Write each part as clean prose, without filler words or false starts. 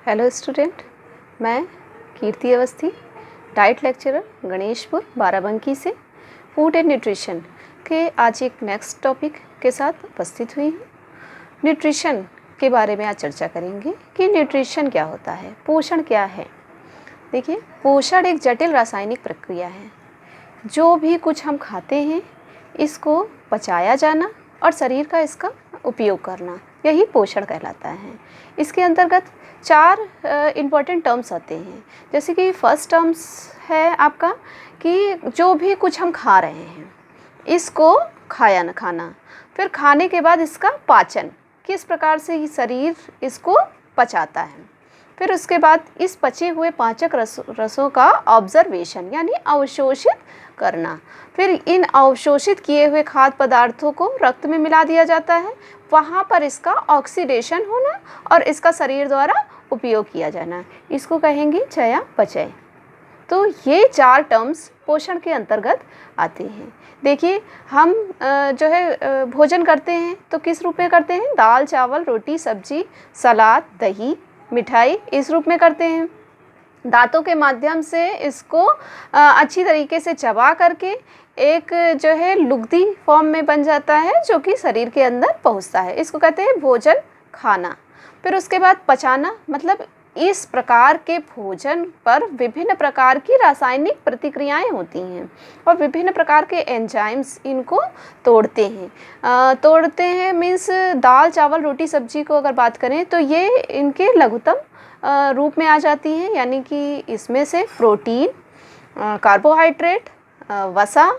Hello student, मैं कीर्ति Awasthi, diet lecturer Ganeshpur Barabanki से food and nutrition के आज एक नेक्स्ट टॉपिक के साथ उपस्थित हुई हूँ। न्यूट्रिशन के बारे में आज चर्चा करेंगे कि न्यूट्रिशन क्या होता है, पोषण क्या है। देखिए, पोषण एक जटिल रासायनिक प्रक्रिया है। जो भी कुछ हम खाते हैं इसको पचाया जाना और शरीर का इसका उपयोग करना, यही पोषण कहलाता है। इसके अंतर्गत 4 इम्पॉर्टेंट टर्म्स आते हैं। जैसे कि फर्स्ट टर्म्स है आपका कि जो भी कुछ हम खा रहे हैं इसको खाना, फिर खाने के बाद इसका पाचन, किस प्रकार से शरीर इसको पचाता है, फिर उसके बाद इस पचे हुए पाचक रसों का ऑब्जर्वेशन यानी अवशोषित करना, फिर इन अवशोषित किए हुए खाद्य पदार्थों को रक्त में मिला दिया जाता है, वहाँ पर इसका ऑक्सीडेशन होना और इसका शरीर द्वारा उपयोग किया जाना, इसको कहेंगे चयापचय। तो ये 4 टर्म्स पोषण के अंतर्गत आते हैं। देखिए, हम जो है भोजन करते हैं तो किस रूप में करते हैं? दाल, चावल, रोटी, सब्जी, सलाद, दही, मिठाई, इस रूप में करते हैं। दांतों के माध्यम से इसको अच्छी तरीके से चबा करके एक जो है लुगदी फॉर्म में बन जाता है जो कि शरीर के अंदर पहुंचता है, इसको कहते हैं भोजन खाना। फिर उसके बाद पचाना, मतलब इस प्रकार के भोजन पर विभिन्न प्रकार की रासायनिक प्रतिक्रियाएं होती हैं और विभिन्न प्रकार के एंजाइम्स इनको तोड़ते हैं मीन्स दाल, चावल, रोटी, सब्जी को अगर बात करें तो ये इनके लघुत्तम रूप में आ जाती हैं, यानी कि इसमें से प्रोटीन, कार्बोहाइड्रेट, वसा,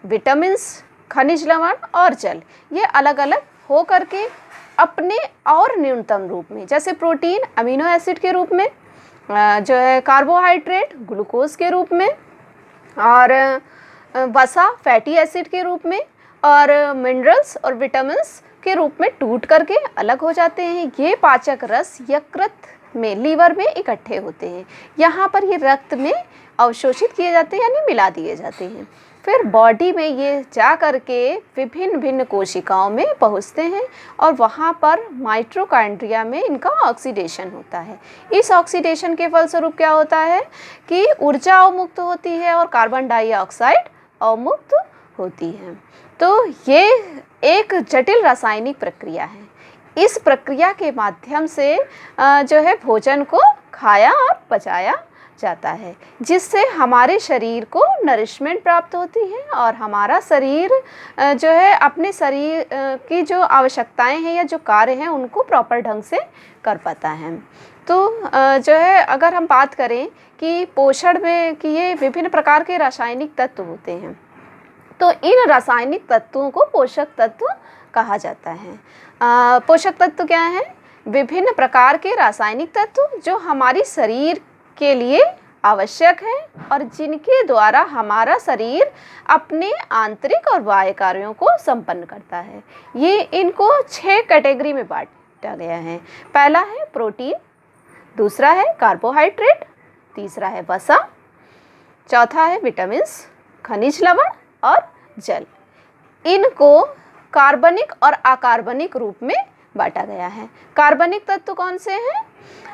विटामिन्स, खनिज लवण और जल, ये अलग अलग हो करके अपने और न्यूनतम रूप में, जैसे प्रोटीन अमीनो एसिड के रूप में, जो है कार्बोहाइड्रेट ग्लूकोज के रूप में, और वसा फैटी एसिड के रूप में, और मिनरल्स और विटामिन्स के रूप में टूट करके अलग हो जाते हैं। ये पाचक रस यकृत में, लीवर में इकट्ठे होते हैं। यहाँ पर ये रक्त में अवशोषित किए जाते हैं यानी मिला दिए जाते हैं। फिर बॉडी में ये जा करके विभिन्न कोशिकाओं में पहुँचते हैं और वहाँ पर माइटोकॉन्ड्रिया में इनका ऑक्सीडेशन होता है। इस ऑक्सीडेशन के फलस्वरूप क्या होता है कि ऊर्जा अवमुक्त होती है और कार्बन डाइऑक्साइड अवमुक्त होती है। तो ये एक जटिल रासायनिक प्रक्रिया है। इस प्रक्रिया के माध्यम से जो है भोजन को खाया और पचाया जाता है, जिससे हमारे शरीर को नरिशमेंट प्राप्त होती है और हमारा शरीर जो है अपने शरीर की जो आवश्यकताएं हैं या जो कार्य हैं उनको प्रॉपर ढंग से कर पाता है। तो जो है अगर हम बात करें कि पोषण में कि ये विभिन्न प्रकार के रासायनिक तत्व होते हैं, तो इन रासायनिक तत्वों को पोषक तत्व कहा जाता है। पोषक तत्व क्या है? विभिन्न प्रकार के रासायनिक तत्व जो हमारी शरीर के लिए आवश्यक है और जिनके द्वारा हमारा शरीर अपने आंतरिक और बाह्य कार्यों को संपन्न करता है। ये इनको 6 कैटेगरी में बांटा गया है। पहला है प्रोटीन, दूसरा है कार्बोहाइड्रेट, तीसरा है वसा, चौथा है विटामिन्स, खनिज लवण और जल। इनको कार्बनिक और अकार्बनिक रूप में बांटा गया है। कार्बनिक तत्व कौन से हैं?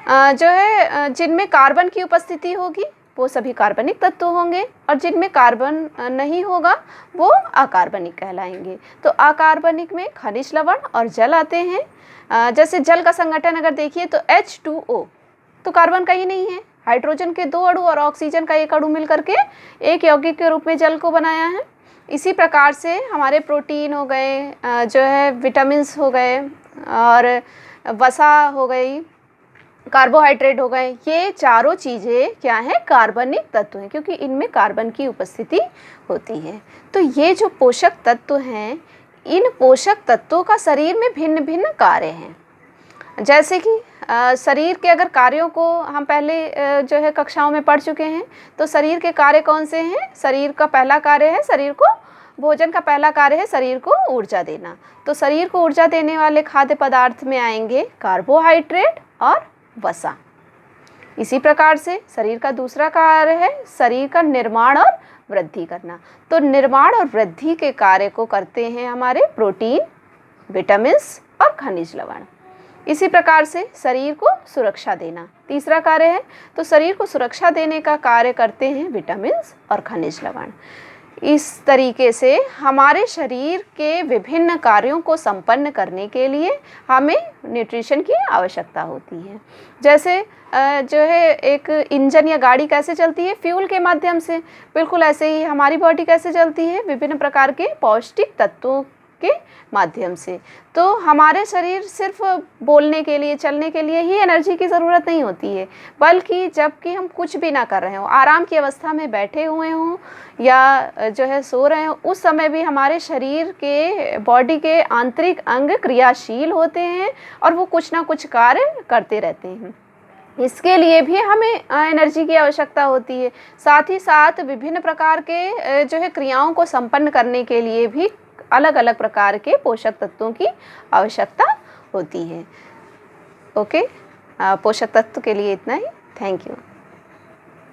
जो है जिनमें कार्बन की उपस्थिति होगी वो सभी कार्बनिक तत्व होंगे और जिनमें कार्बन नहीं होगा वो अकार्बनिक कहलाएंगे। तो अकार्बनिक में खनिज लवण और जल आते हैं। जैसे जल का संगठन अगर देखिए तो H2O, तो कार्बन का ही नहीं है, हाइड्रोजन के 2 अणु और ऑक्सीजन का 1 अणु मिलकर के एक यौगिक के रूप में जल को बनाया है। इसी प्रकार से हमारे प्रोटीन हो गए, जो है विटामिन्स हो गए और वसा हो गई, कार्बोहाइड्रेट हो गए, ये चारों चीज़ें क्या हैं? कार्बनिक तत्व हैं, क्योंकि इनमें कार्बन की उपस्थिति होती है। तो ये जो पोषक तत्व हैं, इन पोषक तत्वों का शरीर में भिन्न भिन्न कार्य हैं। जैसे कि शरीर के अगर कार्यों को हम पहले जो है कक्षाओं में पढ़ चुके हैं, तो शरीर के कार्य कौन से हैं? शरीर का पहला कार्य है, शरीर को भोजन का पहला कार्य है शरीर को ऊर्जा देना। तो शरीर को ऊर्जा देने वाले खाद्य पदार्थ में आएंगे कार्बोहाइड्रेट और वसा। इसी प्रकार से शरीर का दूसरा कार्य है शरीर का निर्माण और वृद्धि करना। तो निर्माण और वृद्धि के कार्य को करते हैं हमारे प्रोटीन, विटामिन्स और खनिज लवण। इसी प्रकार से शरीर को सुरक्षा देना तीसरा कार्य है। तो शरीर को सुरक्षा देने का कार्य करते हैं विटामिन्स और खनिज लवण। इस तरीके से हमारे शरीर के विभिन्न कार्यों को संपन्न करने के लिए हमें न्यूट्रिशन की आवश्यकता होती है। जैसे जो है एक इंजन या गाड़ी कैसे चलती है, फ्यूल के माध्यम से, बिल्कुल ऐसे ही हमारी बॉडी कैसे चलती है, विभिन्न प्रकार के पौष्टिक तत्वों के माध्यम से। तो हमारे शरीर सिर्फ बोलने के लिए, चलने के लिए ही एनर्जी की ज़रूरत नहीं होती है, बल्कि जबकि हम कुछ भी ना कर रहे हों, आराम की अवस्था में बैठे हुए हों या जो है सो रहे हों, उस समय भी हमारे शरीर के, बॉडी के आंतरिक अंग क्रियाशील होते हैं और वो कुछ ना कुछ कार्य करते रहते हैं। इसके लिए भी हमें एनर्जी की आवश्यकता होती है। साथ ही साथ विभिन्न प्रकार के जो है क्रियाओं को संपन्न करने के लिए भी अलग अलग प्रकार के पोषक तत्वों की आवश्यकता होती है। ओके, पोषक तत्व के लिए इतना ही। Thank you.